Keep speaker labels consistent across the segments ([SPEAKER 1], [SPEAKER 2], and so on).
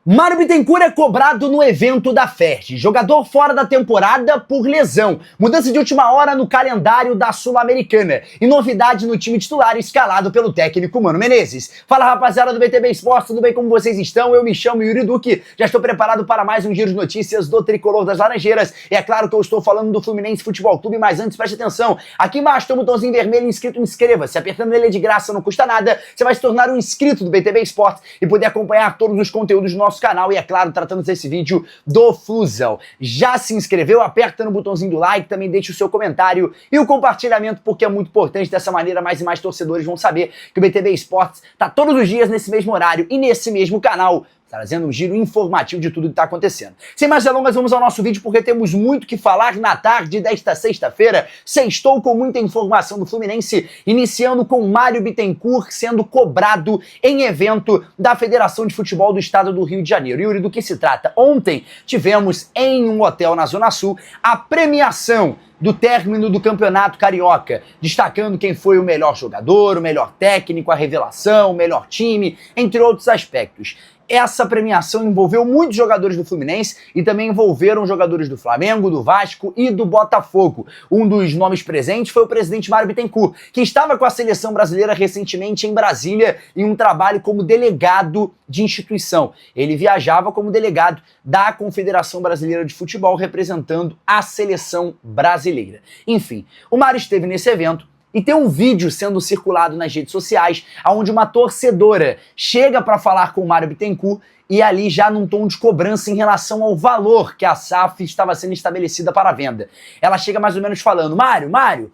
[SPEAKER 1] Mário Bittencourt é cobrado no evento da Ferdi. Jogador fora da temporada por lesão. Mudança de última hora no calendário da Sul-Americana. E novidade no time titular escalado pelo técnico Mano Menezes. Fala, rapaziada do BTB Esportes, tudo bem? Como vocês estão? Eu me chamo Yuri Duque. Já estou preparado para mais um giro de notícias do Tricolor das Laranjeiras. E é claro que eu estou falando do Fluminense Futebol Clube, mas antes preste atenção. Aqui embaixo tem um botãozinho vermelho inscrito, inscreva-se. Apertando ele é de graça, não custa nada. Você vai se tornar um inscrito do BTB Esportes e poder acompanhar todos os conteúdos do nosso canal e, é claro, tratando desse vídeo do Flusão. Já se inscreveu? Aperta no botãozinho do like, também deixe o seu comentário e o compartilhamento, porque é muito importante. Dessa maneira, mais e mais torcedores vão saber que o BTB Esportes está todos os dias nesse mesmo horário e nesse mesmo canal, trazendo um giro informativo de tudo que está acontecendo. Sem mais delongas, vamos ao nosso vídeo, porque temos muito que falar na tarde desta sexta-feira. Sextou com muita informação do Fluminense, iniciando com Mário Bittencourt sendo cobrado em evento da Federação de Futebol do Estado do Rio de Janeiro. Yuri, do que se trata? Ontem tivemos em um hotel na Zona Sul a premiação do término do Campeonato Carioca, destacando quem foi o melhor jogador, o melhor técnico, a revelação, o melhor time, entre outros aspectos. Essa premiação envolveu muitos jogadores do Fluminense e também envolveram jogadores do Flamengo, do Vasco e do Botafogo. Um dos nomes presentes foi o presidente Mário Bittencourt, que estava com a seleção brasileira recentemente em Brasília em um trabalho como delegado de instituição. Ele viajava como delegado da Confederação Brasileira de Futebol, representando a seleção brasileira. Enfim, o Mário esteve nesse evento e tem um vídeo sendo circulado nas redes sociais, onde uma torcedora chega para falar com o Mário Bittencourt e ali já num tom de cobrança em relação ao valor que a SAF estava sendo estabelecida para a venda. Ela chega mais ou menos falando: Mário,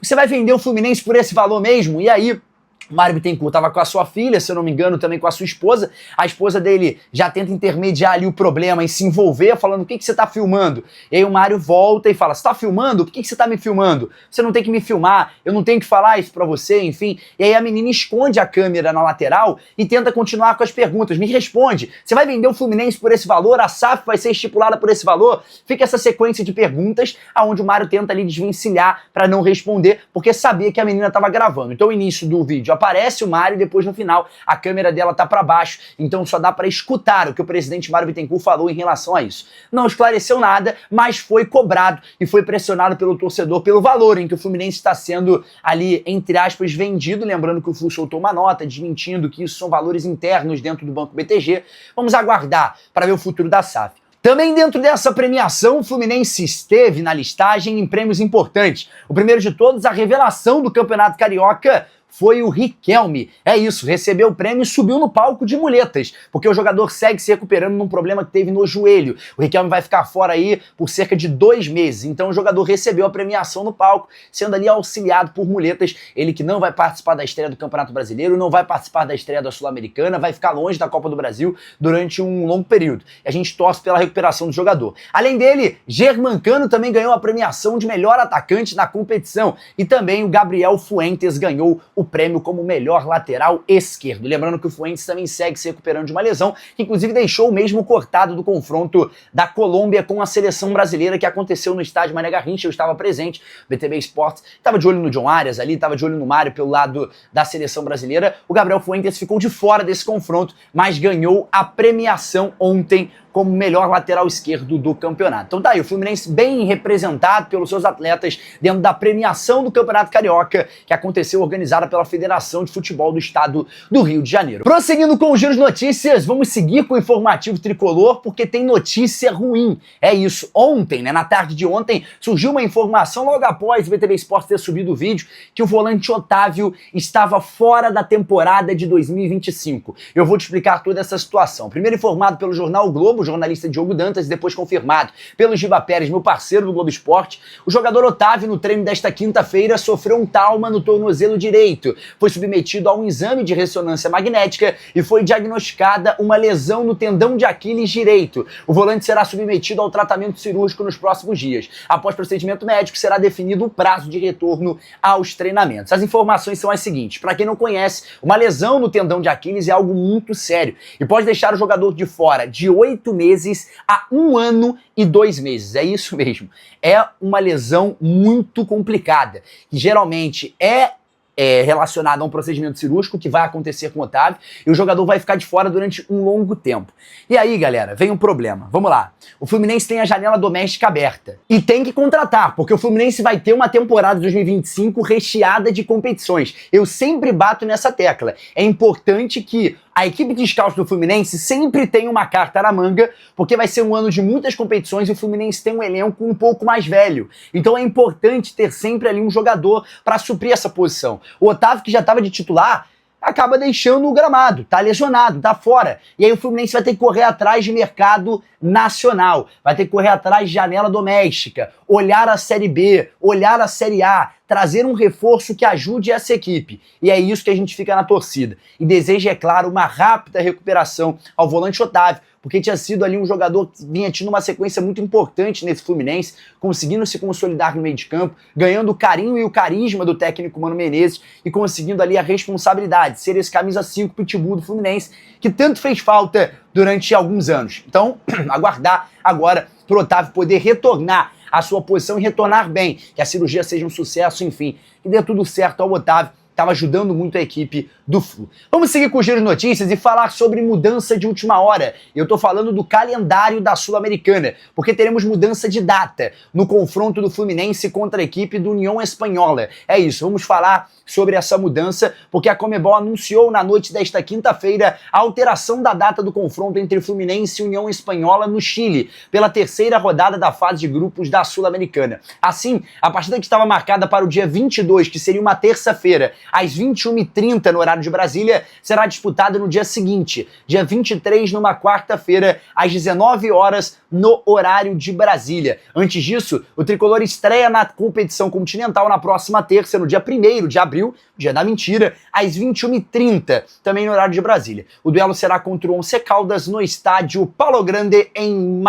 [SPEAKER 1] você vai vender o Fluminense por esse valor mesmo? E aí Mário Bittencourt estava com a sua filha, se eu não me engano, também com a sua esposa. A esposa dele já tenta intermediar ali o problema e se envolver, falando: o que você está filmando? E aí o Mário volta e fala: você está filmando? Por que você está me filmando? Você não tem que me filmar, eu não tenho que falar isso para você, enfim. E aí a menina esconde a câmera na lateral e tenta continuar com as perguntas. Me responde, você vai vender o Fluminense por esse valor? A SAF vai ser estipulada por esse valor? Fica essa sequência de perguntas, aonde o Mário tenta ali desvencilhar para não responder, porque sabia que a menina estava gravando. Então o início do vídeo aparece o Mário e depois no final a câmera dela tá para baixo, então só dá para escutar o que o presidente Mário Bittencourt falou em relação a isso. Não esclareceu nada, mas foi cobrado e foi pressionado pelo torcedor pelo valor em que o Fluminense está sendo ali, entre aspas, vendido. Lembrando que o Flu soltou uma nota desmentindo que isso são valores internos dentro do Banco BTG. Vamos aguardar para ver o futuro da SAF. Também dentro dessa premiação, o Fluminense esteve na listagem em prêmios importantes. O primeiro de todos, a revelação do Campeonato Carioca, foi o Riquelme. É isso, recebeu o prêmio e subiu no palco de muletas, porque o jogador segue se recuperando num problema que teve no joelho. O Riquelme vai ficar fora aí por cerca de 2 meses, então o jogador recebeu a premiação no palco, sendo ali auxiliado por muletas. Ele que não vai participar da estreia do Campeonato Brasileiro, não vai participar da estreia da Sul-Americana, vai ficar longe da Copa do Brasil durante um longo período. E a gente torce pela recuperação do jogador. Além dele, Germancano também ganhou a premiação de melhor atacante na competição, e também o Gabriel Fuentes ganhou o prêmio como melhor lateral esquerdo. Lembrando que o Fuentes também segue se recuperando de uma lesão, que inclusive deixou o mesmo cortado do confronto da Colômbia com a seleção brasileira, que aconteceu no estádio Mané Garrincha. Eu estava presente, o BTB Esportes estava de olho no John Arias ali, estava de olho no Mário pelo lado da seleção brasileira. O Gabriel Fuentes ficou de fora desse confronto, mas ganhou a premiação ontem como melhor lateral esquerdo do campeonato. Então tá aí, o Fluminense bem representado pelos seus atletas dentro da premiação do Campeonato Carioca, que aconteceu organizada pela Federação de Futebol do Estado do Rio de Janeiro. Prosseguindo com o giro de notícias, vamos seguir com o informativo tricolor, porque tem notícia ruim. É isso, ontem, na tarde de ontem, surgiu uma informação logo após o BTB Esportes ter subido o vídeo, que o volante Otávio estava fora da temporada de 2025. Eu vou te explicar toda essa situação. Primeiro informado pelo jornal o Globo, o jornalista Diogo Dantas, e depois confirmado pelo Giba Pérez, meu parceiro do Globo Esporte, o jogador Otávio, no treino desta quinta-feira, sofreu um trauma no tornozelo direito. Foi submetido a um exame de ressonância magnética e foi diagnosticada uma lesão no tendão de Aquiles direito. O volante será submetido ao tratamento cirúrgico nos próximos dias. Após procedimento médico, será definido o prazo de retorno aos treinamentos. As informações são as seguintes: para quem não conhece, uma lesão no tendão de Aquiles é algo muito sério e pode deixar o jogador de fora de 8 meses a 1 ano e 2 meses. É isso mesmo. É uma lesão muito complicada, que geralmente é relacionada a um procedimento cirúrgico que vai acontecer com o Otávio, e o jogador vai ficar de fora durante um longo tempo. E aí, galera, vem um problema. Vamos lá. O Fluminense tem a janela doméstica aberta e tem que contratar, porque o Fluminense vai ter uma temporada de 2025 recheada de competições. Eu sempre bato nessa tecla. É importante que a equipe de scouts do Fluminense sempre tenha uma carta na manga, porque vai ser um ano de muitas competições e o Fluminense tem um elenco um pouco mais velho. Então é importante ter sempre ali um jogador para suprir essa posição. O Otávio, que já estava de titular, acaba deixando o gramado, tá lesionado, tá fora. E aí o Fluminense vai ter que correr atrás de mercado nacional, vai ter que correr atrás de janela doméstica, olhar a Série B, olhar a Série A, trazer um reforço que ajude essa equipe. E é isso que a gente fica na torcida. E deseja, é claro, uma rápida recuperação ao volante Otávio, porque tinha sido ali um jogador que vinha tendo uma sequência muito importante nesse Fluminense, conseguindo se consolidar no meio de campo, ganhando o carinho e o carisma do técnico Mano Menezes e conseguindo ali a responsabilidade, ser esse camisa 5 pitbull do Fluminense, que tanto fez falta durante alguns anos. Então, aguardar agora para o Otávio poder retornar à sua posição e retornar bem, que a cirurgia seja um sucesso, enfim, que dê tudo certo ao Otávio. Estava ajudando muito a equipe do Flu. Vamos seguir com o giro de notícias e falar sobre mudança de última hora. Eu tô falando do calendário da Sul-Americana, porque teremos mudança de data no confronto do Fluminense contra a equipe do União Espanhola. É isso, vamos falar sobre essa mudança, porque a Conmebol anunciou na noite desta quinta-feira a alteração da data do confronto entre Fluminense e União Espanhola no Chile, pela terceira rodada da fase de grupos da Sul-Americana. Assim, a partida que estava marcada para o dia 22, que seria uma terça-feira, às 21h30 no horário de Brasília, será disputada no dia seguinte, dia 23, numa quarta-feira, às 19 horas, no horário de Brasília. Antes disso, o tricolor estreia na competição continental na próxima terça, no dia 1º de abril, dia da mentira, às 21h30, também no horário de Brasília. O duelo será contra o Once Caldas no estádio Palo Grande, em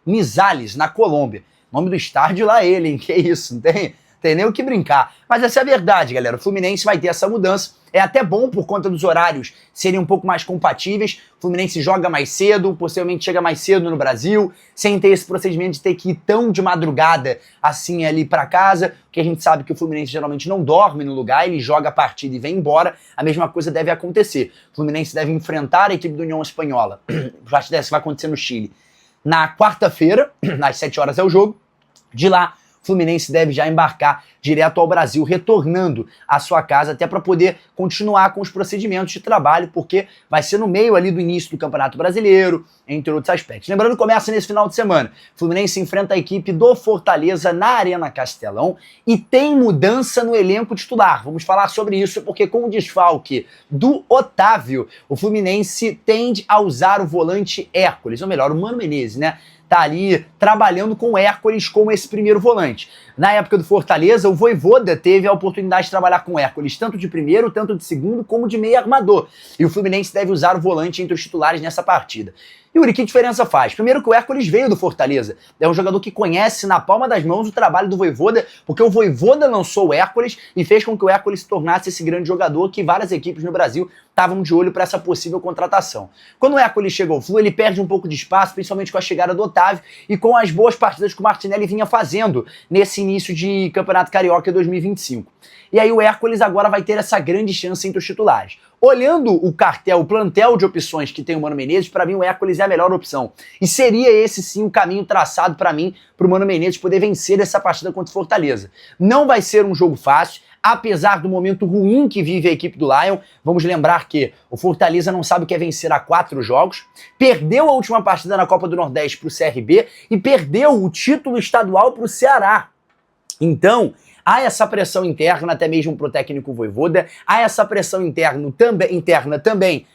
[SPEAKER 1] Manizales, na Colômbia. O nome do estádio lá é ele, hein? Que isso, não tem nem o que brincar. Mas essa é a verdade, galera. O Fluminense vai ter essa mudança. É até bom por conta dos horários serem um pouco mais compatíveis. O Fluminense joga mais cedo, possivelmente chega mais cedo no Brasil, sem ter esse procedimento de ter que ir tão de madrugada assim ali pra casa, porque a gente sabe que o Fluminense geralmente não dorme no lugar, ele joga a partida e vem embora. A mesma coisa deve acontecer. O Fluminense deve enfrentar a equipe da União Espanhola. A partida dessa vai acontecer no Chile. Na quarta-feira, às 7 horas é o jogo. De lá, o Fluminense deve já embarcar direto ao Brasil, retornando à sua casa, até para poder continuar com os procedimentos de trabalho, porque vai ser no meio ali do início do Campeonato Brasileiro, entre outros aspectos. Lembrando que começa nesse final de semana. O Fluminense enfrenta a equipe do Fortaleza na Arena Castelão e tem mudança no elenco titular. Vamos falar sobre isso, porque com o desfalque do Otávio, o Fluminense tende a usar o volante Hércules, ou melhor, o Mano Menezes, né? Tá ali trabalhando com o Hércules como esse primeiro volante. Na época do Fortaleza, o Vojvoda teve a oportunidade de trabalhar com o Hércules, tanto de primeiro, tanto de segundo, como de meio armador. E o Fluminense deve usar o volante entre os titulares nessa partida. Yuri, que diferença faz? Primeiro que o Hércules veio do Fortaleza. É um jogador que conhece na palma das mãos o trabalho do Vojvoda, porque o Vojvoda lançou o Hércules e fez com que o Hércules se tornasse esse grande jogador que várias equipes no Brasil estavam de olho para essa possível contratação. Quando o Hércules chega ao Flu, ele perde um pouco de espaço, principalmente com a chegada do Otávio e com as boas partidas que o Martinelli vinha fazendo nesse início de Campeonato Carioca 2025. E aí o Hércules agora vai ter essa grande chance entre os titulares. Olhando o cartel, o plantel de opções que tem o Mano Menezes, para mim o Hércules é a melhor opção. E seria esse sim o caminho traçado para mim, para o Mano Menezes poder vencer essa partida contra o Fortaleza. Não vai ser um jogo fácil, apesar do momento ruim que vive a equipe do Lion. Vamos lembrar que o Fortaleza não sabe o que é vencer a 4 jogos, perdeu a última partida na Copa do Nordeste para o CRB e perdeu o título estadual para o Ceará. Então, há essa pressão interna, até mesmo para o técnico Vojvoda, há essa pressão interna também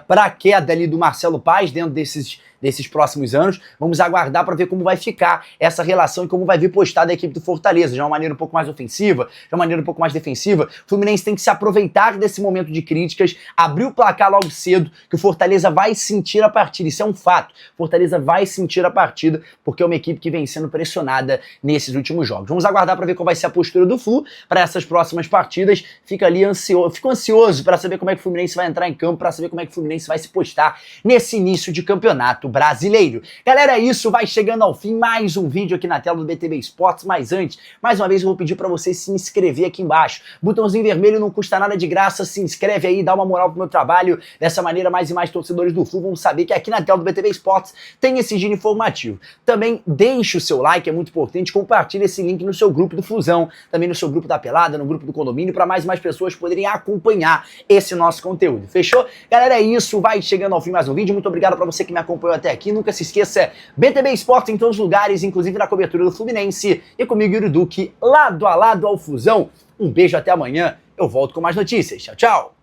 [SPEAKER 1] para a queda ali do Marcelo Paes dentro desses próximos anos. Vamos aguardar para ver como vai ficar essa relação e como vai vir postada a equipe do Fortaleza, de uma maneira um pouco mais ofensiva, de uma maneira um pouco mais defensiva. O Fluminense tem que se aproveitar desse momento de críticas, abrir o placar logo cedo, que o Fortaleza vai sentir a partida, isso é um fato. O Fortaleza vai sentir a partida, porque é uma equipe que vem sendo pressionada nesses últimos jogos. Vamos aguardar para ver qual vai ser a postura do Flu para essas próximas partidas. Fico ansioso para saber como é que o Fluminense vai entrar em campo para saber como é que o Fluminense vai se postar nesse início de campeonato brasileiro. Galera, é isso, vai chegando ao fim mais um vídeo aqui na tela do BTB Esportes, mas antes, mais uma vez eu vou pedir para você se inscrever aqui embaixo. Botãozinho vermelho, não custa nada de graça, se inscreve aí, dá uma moral pro meu trabalho. Dessa maneira, mais e mais torcedores do Flu vão saber que aqui na tela do BTB Esportes tem esse giro informativo. Também deixe o seu like, é muito importante, compartilhe esse link no seu grupo do Flusão, também no seu grupo da Pelada, no grupo do Condomínio, para mais e mais pessoas poderem acompanhar esse nosso conteúdo. Fechou? Galera, é isso, vai chegando ao fim mais um vídeo. Muito obrigado para você que me acompanhou até aqui. Nunca se esqueça, BTB Esportes em todos os lugares, inclusive na cobertura do Fluminense, e comigo, Yuri Duque, lado a lado ao Flusão. Um beijo, até amanhã. Eu volto com mais notícias. Tchau, tchau!